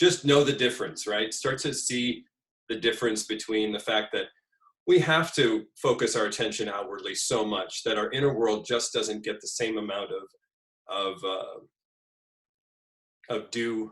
just know the difference, right? Start to see the difference between the fact that we have to focus our attention outwardly so much that our inner world just doesn't get the same amount of due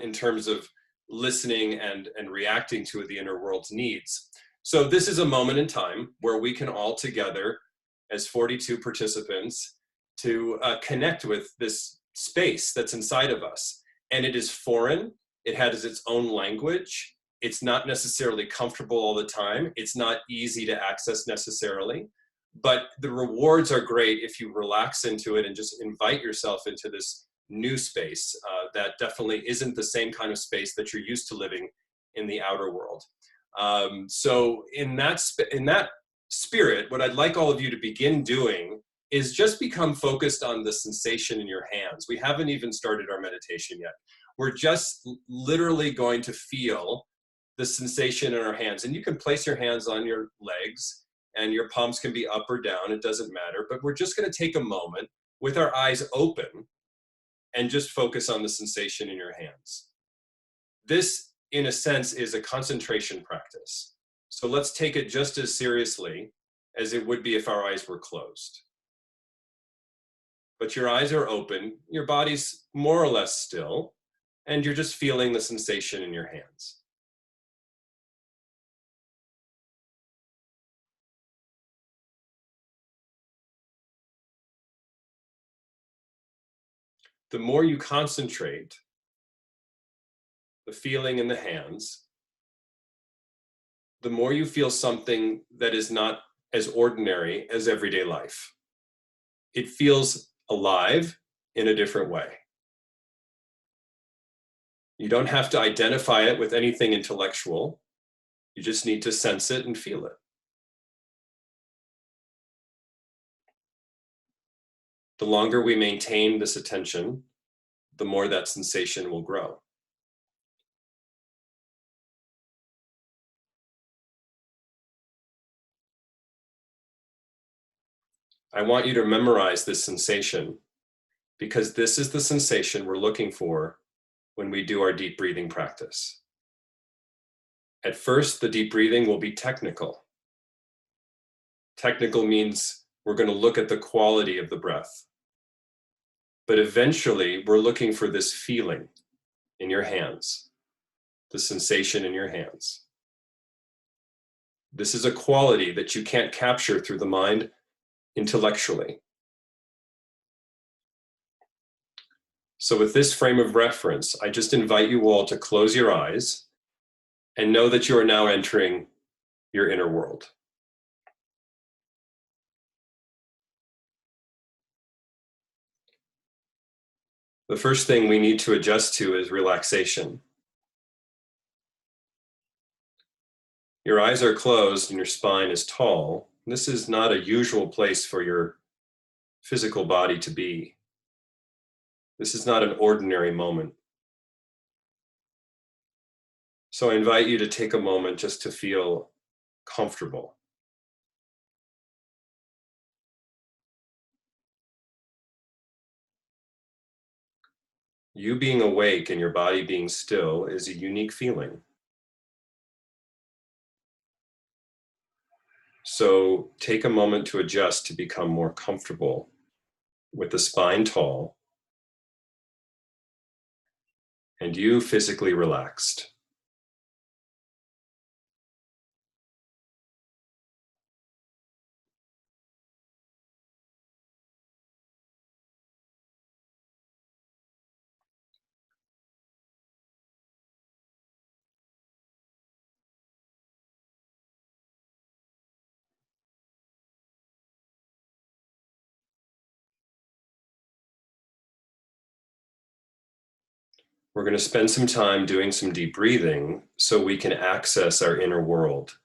in terms of listening and reacting to the inner world's needs. So this is a moment in time where we can all together, as 42 participants, to connect with this space that's inside of us. And it is foreign, it has its own language, it's not necessarily comfortable all the time, it's not easy to access necessarily, but the rewards are great if you relax into it and just invite yourself into this new space that definitely isn't the same kind of space that you're used to living in the outer world. So in that spirit, what I'd like all of you to begin doing is just become focused on the sensation in your hands. We haven't even started our meditation yet. We're just literally going to feel the sensation in our hands. And you can place your hands on your legs and your palms can be up or down, it doesn't matter. But we're just gonna take a moment with our eyes open and just focus on the sensation in your hands. This, in a sense, is a concentration practice. So let's take it just as seriously as it would be if our eyes were closed. But your eyes are open, your body's more or less still, and you're just feeling the sensation in your hands. The more you concentrate the feeling in the hands, the more you feel something that is not as ordinary as everyday life. It feels alive in a different way. You don't have to identify it with anything intellectual. You just need to sense it and feel it. The longer we maintain this attention, the more that sensation will grow. I want you to memorize this sensation because this is the sensation we're looking for when we do our deep breathing practice. At first, the deep breathing will be technical. Technical means we're going to look at the quality of the breath. But eventually, we're looking for this feeling in your hands, the sensation in your hands. This is a quality that you can't capture through the mind intellectually. So with this frame of reference, I just invite you all to close your eyes and know that you are now entering your inner world. The first thing we need to adjust to is relaxation. Your eyes are closed and your spine is tall. This is not a usual place for your physical body to be. This is not an ordinary moment. So I invite you to take a moment just to feel comfortable. You being awake and your body being still is a unique feeling. So take a moment to adjust to become more comfortable with the spine tall and you physically relaxed. We're going to spend some time doing some deep breathing so we can access our inner world.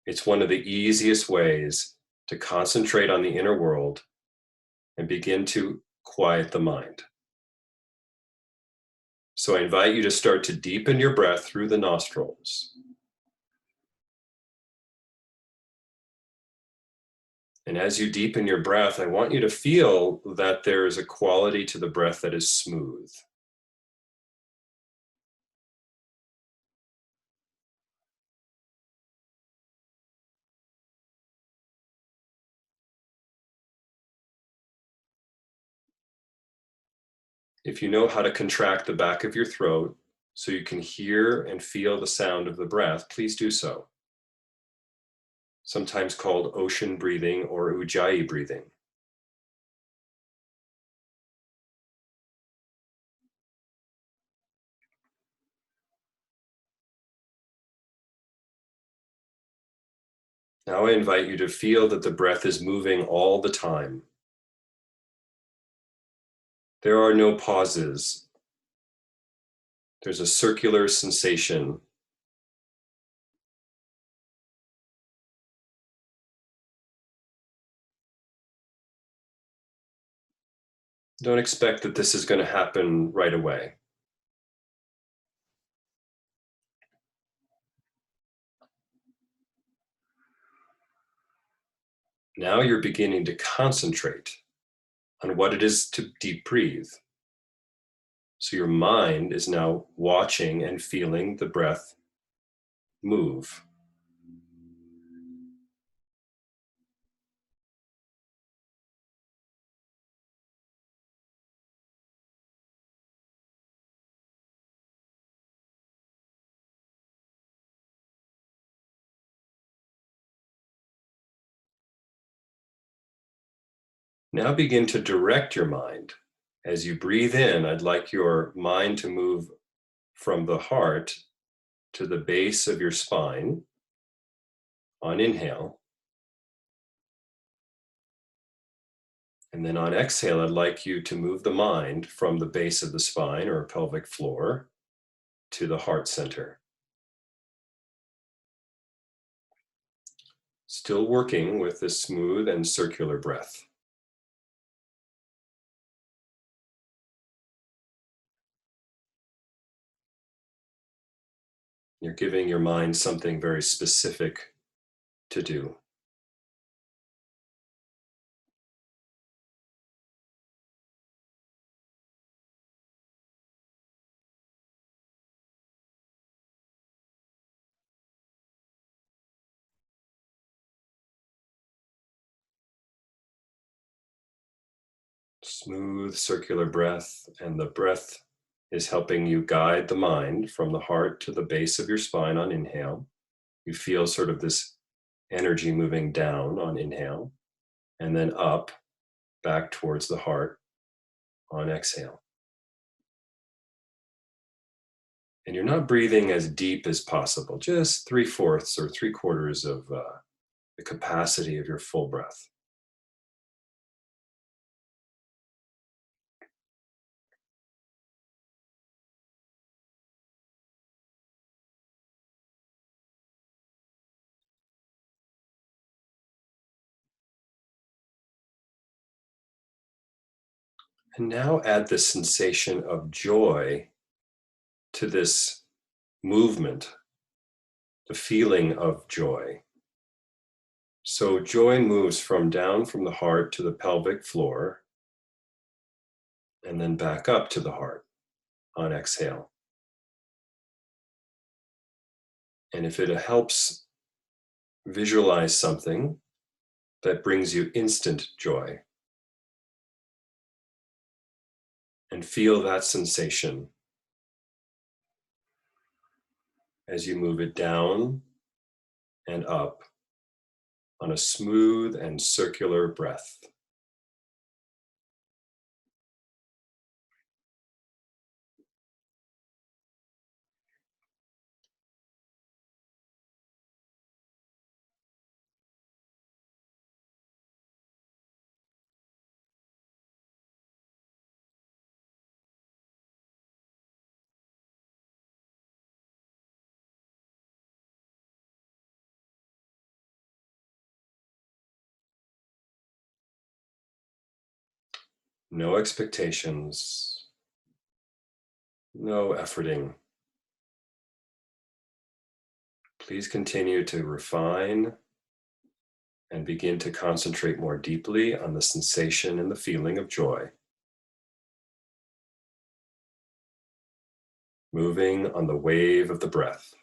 It's one of the easiest ways to concentrate on the inner world and begin to quiet the mind. So I invite you to start to deepen your breath through the nostrils. And as you deepen your breath, I want you to feel that there is a quality to the breath that is smooth. If you know how to contract the back of your throat so you can hear and feel the sound of the breath, please do so. Sometimes called ocean breathing or ujjayi breathing. Now I invite you to feel that the breath is moving all the time. There are no pauses. There's a circular sensation. Don't expect that this is going to happen right away. Now you're beginning to concentrate on what it is to deep breathe. So your mind is now watching and feeling the breath move. Now begin to direct your mind. As you breathe in, I'd like your mind to move from the heart to the base of your spine on inhale. And then on exhale, I'd like you to move the mind from the base of the spine or pelvic floor to the heart center. Still working with this smooth and circular breath. You're giving your mind something very specific to do. Smooth circular breath, and the breath is helping you guide the mind from the heart to the base of your spine on inhale. You feel sort of this energy moving down on inhale and then up back towards the heart on exhale. And you're not breathing as deep as possible, just 3/4 or 3/4 of the capacity of your full breath. And now add the sensation of joy to this movement, the feeling of joy. So joy moves from down from the heart to the pelvic floor and then back up to the heart on exhale. And if it helps, visualize something that brings you instant joy and feel that sensation as you move it down and up on a smooth and circular breath. No expectations, no efforting. Please continue to refine and begin to concentrate more deeply on the sensation and the feeling of joy. Moving on the wave of the breath.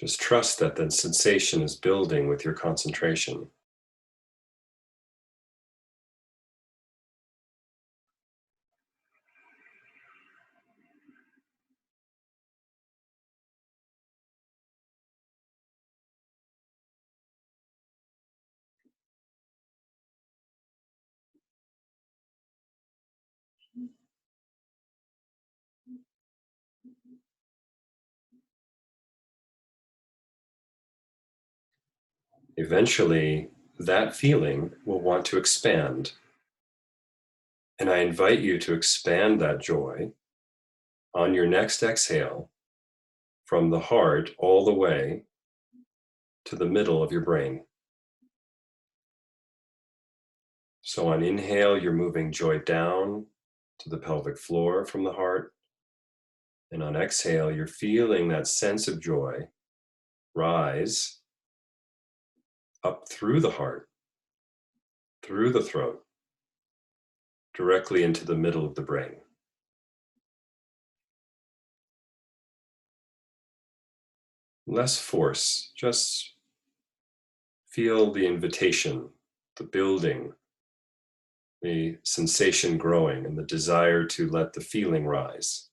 Just trust that the sensation is building with your concentration. Eventually, that feeling will want to expand. And I invite you to expand that joy on your next exhale from the heart all the way to the middle of your brain. So on inhale, you're moving joy down to the pelvic floor from the heart. And on exhale, you're feeling that sense of joy rise up through the heart, through the throat, directly into the middle of the brain. Less force, just feel the invitation, the building, the sensation growing, and the desire to let the feeling rise.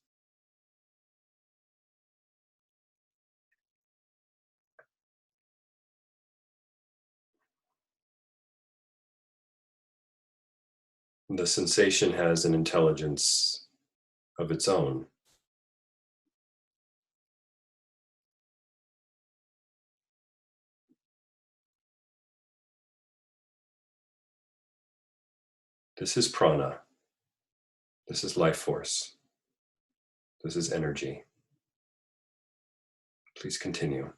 The sensation has an intelligence of its own. This is prana. This is life force. This is energy. Please continue.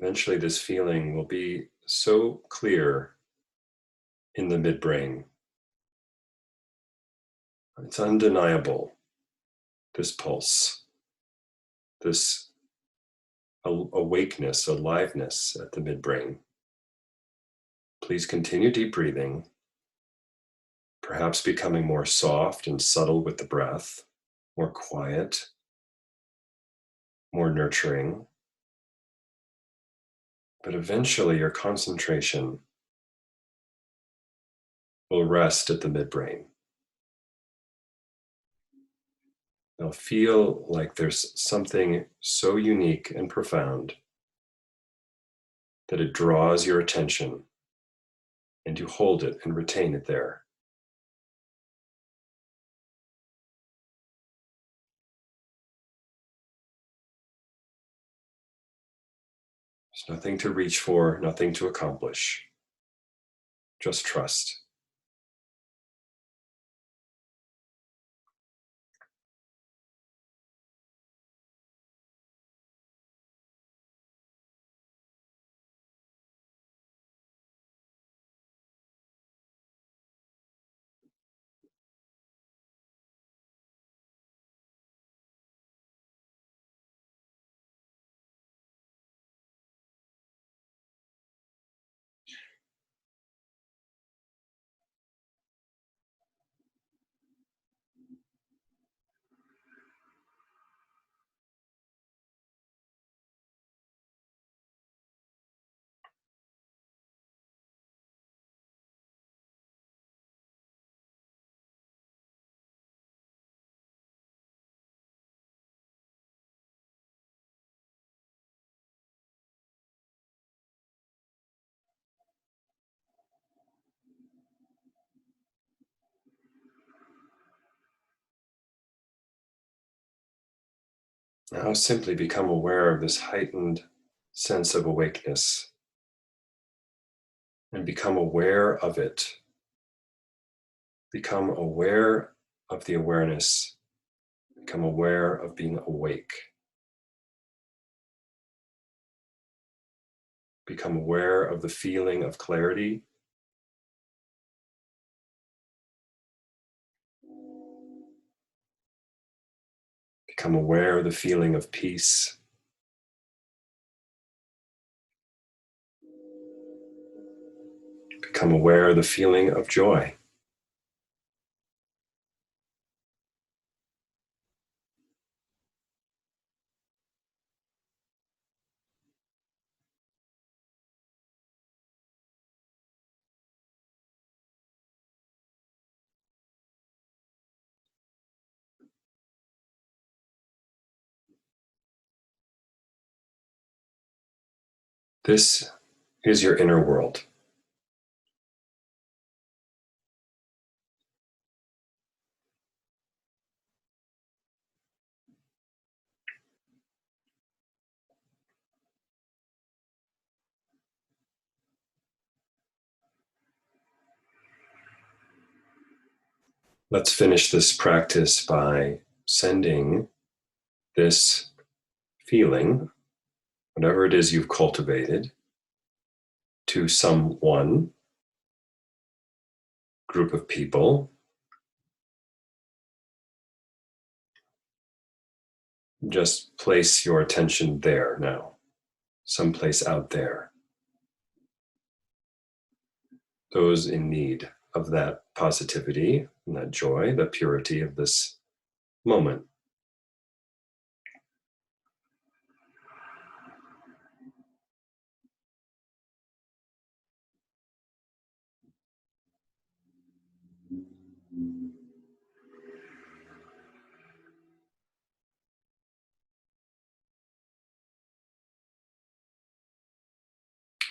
Eventually, this feeling will be so clear in the midbrain. It's undeniable, this pulse, this awakeness, aliveness at the midbrain. Please continue deep breathing, perhaps becoming more soft and subtle with the breath, more quiet, more nurturing. But eventually, your concentration will rest at the midbrain. You'll feel like there's something so unique and profound that it draws your attention and you hold it and retain it there. There's nothing to reach for, nothing to accomplish. Just trust. Now simply become aware of this heightened sense of awakeness and become aware of it. Become aware of the awareness. Become aware of being awake. Become aware of the feeling of clarity. Become aware of the feeling of peace. Become aware of the feeling of joy. This is your inner world. Let's finish this practice by sending this feeling, whatever it is you've cultivated, to someone, group of people. Just place your attention there now, someplace out there. Those in need of that positivity and that joy, the purity of this moment.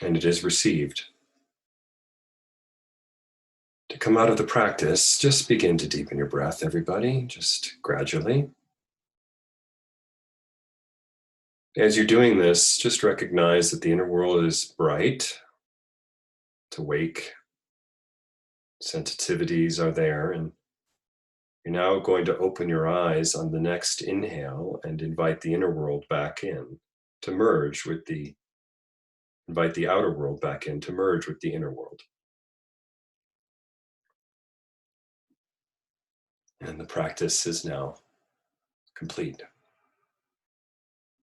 And it is received. To come out of the practice, just begin to deepen your breath, everybody, just gradually. As you're doing this, just recognize that the inner world is bright, it's awake, sensitivities are there, and you're now going to open your eyes on the next inhale and invite the inner world back in to merge with invite the outer world back in to merge with the inner world. And the practice is now complete.